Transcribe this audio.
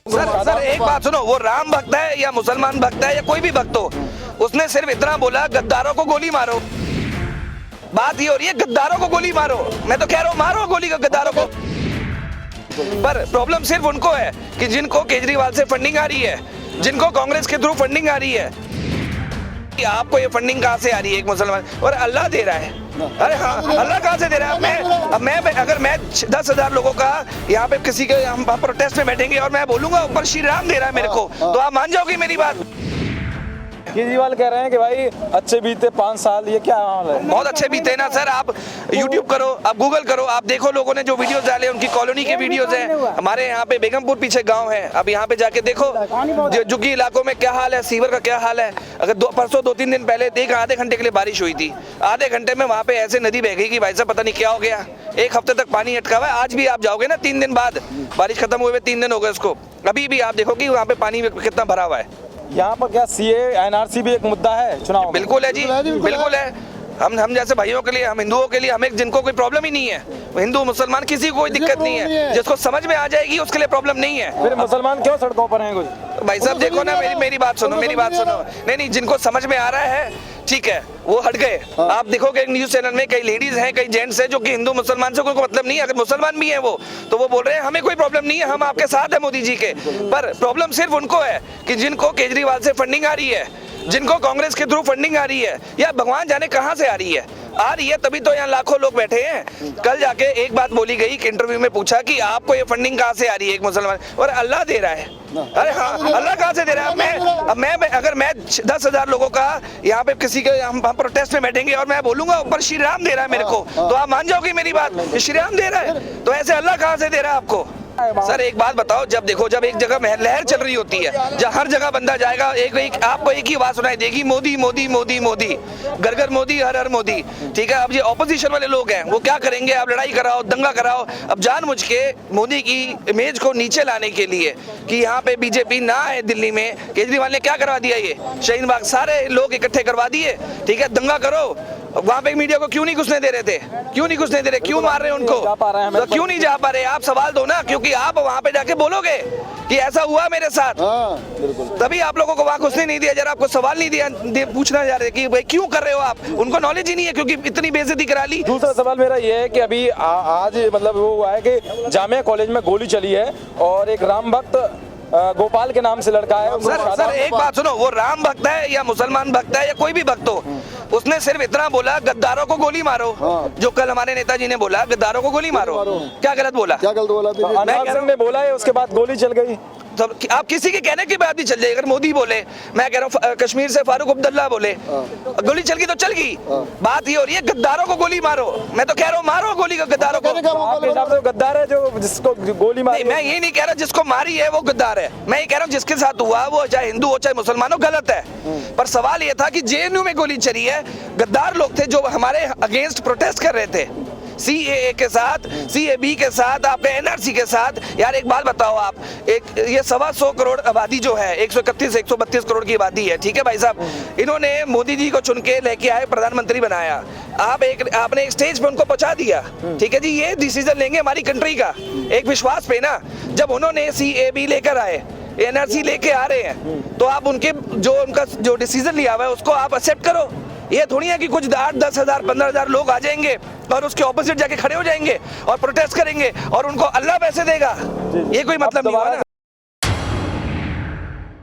Sir एक बात सुनो, वो राम भक्त है या मुसलमान भक्त है या कोई भी भक्त हो, उसने सिर्फ इतना बोला गद्दारों को गोली मारो। बात ये हो रही है गद्दारों को गोली मारो, मैं तो कह रहा हूँ मारो गोली गद्दारों को। पर प्रॉब्लम सिर्फ उनको है कि जिनको केजरीवाल से फंडिंग आ रही है, जिनको कांग्रेस के थ्रू फंडिंग आ रही है। कि आपको ये फंडिंग कहाँ से आ रही है? एक मुसलमान, और अल्लाह दे रहा है। अरे हाँ, अल्लाह कहाँ से दे रहा है? मैं अगर मैं 10,000 लोगों का यहाँ पे किसी के हम प्रोटेस्ट में बैठेंगे और मैं बोलूंगा ऊपर श्री राम दे रहा है मेरे को, तो आप मान जाओगे मेरी बात? केजरीवाल कह रहे हैं कि भाई अच्छे बीते 5 साल, ये क्या हाल है? बहुत अच्छे बीते ना सर। आप YouTube करो, आप गूगल करो, आप देखो लोगों ने जो वीडियोस डाले उनकी कॉलोनी के वीडियोस हैं। हमारे यहाँ पे बेगमपुर पीछे गांव है, अब यहाँ पे जाके देखो झुग्गी इलाकों में क्या हाल है, सीवर का क्या हाल है। अगर परसों 2-3 दिन पहले एक आधे घंटे के लिए बारिश हुई थी, आधे घंटे में वहाँ पे ऐसे नदी बह गई कि भाई साहब पता नहीं क्या हो गया। 1 हफ्ते तक पानी अटका हुआ है। आज भी आप जाओगे ना 3 दिन बाद, बारिश खत्म हुए 3 दिन हो गए उसको, अभी भी आप देखो कि वहाँ पे पानी कितना भरा हुआ है। यहाँ पर क्या CA NRC भी एक मुद्दा है चुनाव? बिल्कुल है जी, बिल्कुल है। हम जैसे भाइयों के लिए, हम हिंदुओं के लिए, हमें जिनको कोई प्रॉब्लम ही नहीं है, हिंदू मुसलमान किसी को कोई दिक्कत नहीं है, जिसको समझ में आ जाएगी उसके लिए प्रॉब्लम नहीं है। फिर मुसलमान क्यों सड़कों पर हैं? कुछ भाई साहब देखो ना, मेरी बात सुनो, मेरी बात सुनो। नहीं, जिनको समझ में आ रहा है ठीक है, वो हट गए। आप देखोगे न्यूज चैनल में कई लेडीज हैं, कई जेंट्स हैं जो कि हिंदू मुसलमान से कोई मतलब नहीं है। अगर मुसलमान भी है वो, तो वो बोल रहे हैं हमें कोई प्रॉब्लम नहीं है, हम आपके साथ है मोदी जी के। पर प्रॉब्लम सिर्फ उनको है कि जिनको केजरीवाल से फंडिंग आ रही है, जिनको कांग्रेस के थ्रू फंडिंग आ रही है, या भगवान जाने कहां से आ रही है, तभी तो यहाँ लाखों लोग बैठे हैं। कल जाके एक बात बोली गई कि इंटरव्यू में पूछा कि आपको ये फंडिंग कहां से आ रही है? एक मुसलमान, और अल्लाह दे रहा है। अरे हाँ, अल्लाह कहां से दे रहा है? मैं अगर मैं 10,000 लोगों का यहाँ पे किसी के हम प्रोटेस्ट में बैठेंगे और मैं बोलूंगा ऊपर श्री राम दे रहा है मेरे को, तो आप मान जाओगे मेरी बात? श्री राम दे रहा है, तो ऐसे अल्लाह कहां से दे रहा है आपको? सर एक बात बताओ, जब एक जगह लहर चल रही होती है, जब हर जगह बंदा जाएगा आपको एक ही आवाज सुनाई देगी, मोदी मोदी मोदी मोदी, घर घर मोदी, हर हर मोदी। ठीक है, अब ये ऑपोजिशन वाले लोग हैं, वो क्या करेंगे? आप लड़ाई कराओ, दंगा कराओ। अब जानबूझ के मोदी की इमेज को नीचे लाने के लिए कि यहाँ पे बीजेपी ना है दिल्ली में, केजरीवाल ने क्या करवा दिया? ये शाहीन बाग सारे लोग इकट्ठे करवा दिए। ठीक है, दंगा करो। वहाँ पे मीडिया को क्यों नहीं घुसने दे रहे थे? क्यों नहीं घुसने दे रहे? क्यों मार रहे हैं उनको? तो क्यों नहीं जा पा रहे? आप सवाल दो ना, क्योंकि आप वहाँ पे जाके बोलोगे कि ऐसा हुआ मेरे साथ, तभी आप लोगों को वहाँ घुसने नहीं दिया। जरा आपको सवाल नहीं दिया पूछना जा रहे कि भाई क्यों कर रहे हो आप? उनको नॉलेज ही नहीं है क्योंकि इतनी बेइज्जती करा ली। दूसरा सवाल मेरा ये है कि अभी आज मतलब वो हुआ है कि जामिया कॉलेज में गोली चली है और एक राम भक्त गोपाल के नाम से लड़का है। सर एक बात सुनो, वो राम भक्त है या मुसलमान भक्त है या कोई भी भक्त हो, उसने सिर्फ इतना बोला गद्दारों को गोली मारो। जो कल हमारे नेताजी ने बोला गद्दारों को गोली मारो, क्या गलत बोला? ने बोला है, उसके बाद गोली चल गई। आप किसी के कहने के बाद भी चल जाए। अगर मोदी बोले, मैं कह रहा हूँ कश्मीर से फारूक अब्दुल्ला बोले, गोली चल गई तो चल गई। बात ये हो रही है गद्दारों को गोली मारो, मैं तो कह रहा हूँ मारो गोली गद्दारों को। तो गद्दार है जो जिसको गोली मारी? मैं ये नहीं कह रहा जिसको मारी है वो गद्दार है, मैं ये कह रहा हूँ जिसके साथ हुआ वो चाहे हिंदू हो चाहे मुसलमान हो, गलत है। पर सवाल ये था कि JNU में गोली चली है, गद्दार लोग थे जो हमारे अगेंस्ट प्रोटेस्ट कर रहे थे, CAA के साथ, CAB के साथ, आपके NRC के साथ। यार एक बात बताओ आप, ये 125 करोड़ आबादी जो है, 132 करोड़ की आबादी है। ठीक है भाई साहब, इन्होंने मोदी जी को चुन के लेके आए, प्रधानमंत्री बनाया, आपने एक स्टेज पे उनको पहुंचा दिया। ठीक है जी, ये डिसीजन लेंगे हमारी कंट्री का, एक विश्वास पे ना। जब उन्होंने CAB लेकर आए, NRC लेके आ रहे हैं, तो आप उनका जो डिसीजन लिया हुआ है उसको आप एक्सेप्ट करो। ये थोड़ी है कि कुछ 8-10 हज़ार 15 हज़ार लोग आ जाएंगे और उसके ऑपोजिट जाके खड़े हो जाएंगे और प्रोटेस्ट करेंगे और उनको अल्लाह पैसे देगा, ये कोई मतलब नहीं हुआ ना।